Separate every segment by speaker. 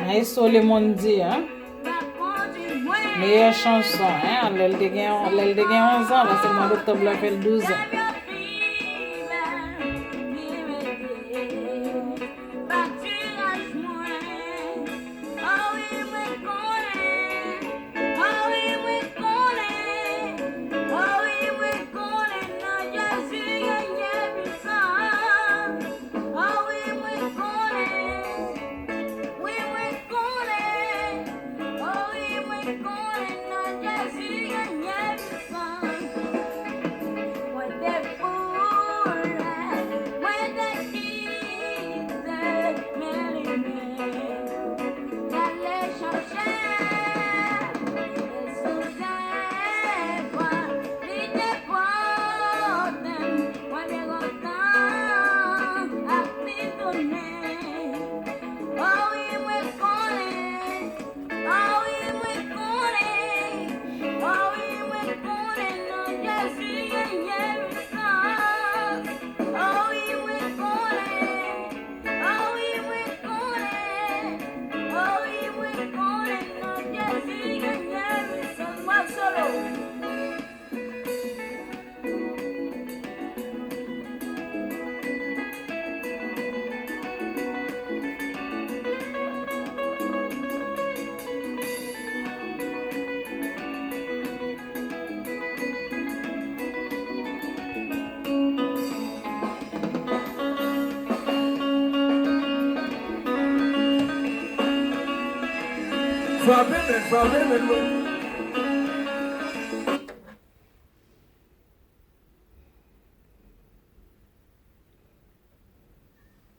Speaker 1: Maestro Lemondi, hein? Meilleure chanson, hein? Elle a 11 ans, là, c'est le mois d'octobre, là, elle fait 12 ans.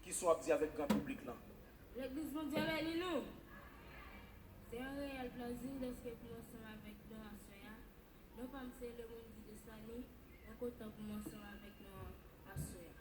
Speaker 2: Qui sont dit avec le grand public là?
Speaker 3: L'église mondiale est nous. C'est un réel plaisir d'être ensemble avec nous à Soya. Nous pas c'est le monde de Sani, nous content pour ensemble avec nous à Soya.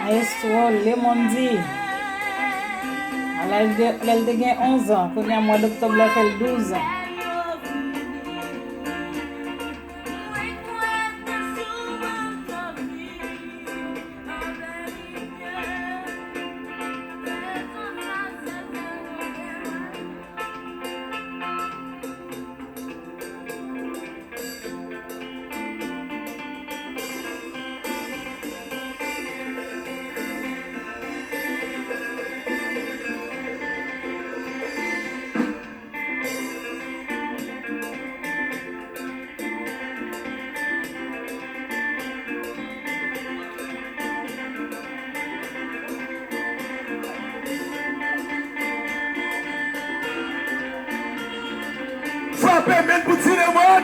Speaker 1: Maestro Lemondi. Elle a 11 ans. Pour le mois d'octobre, elle fait 12 ans.
Speaker 2: Frappez, men pour tirer le monde.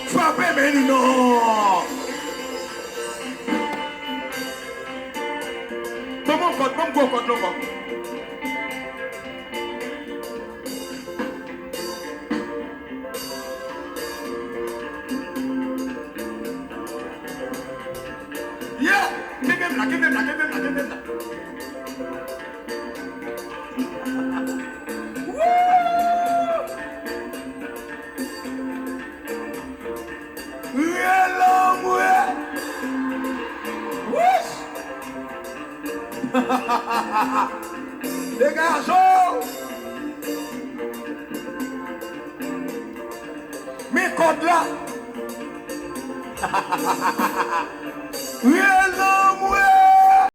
Speaker 2: Frappez, men non. Bon, go, yeah, give him that. Dégagez! Mes codes là!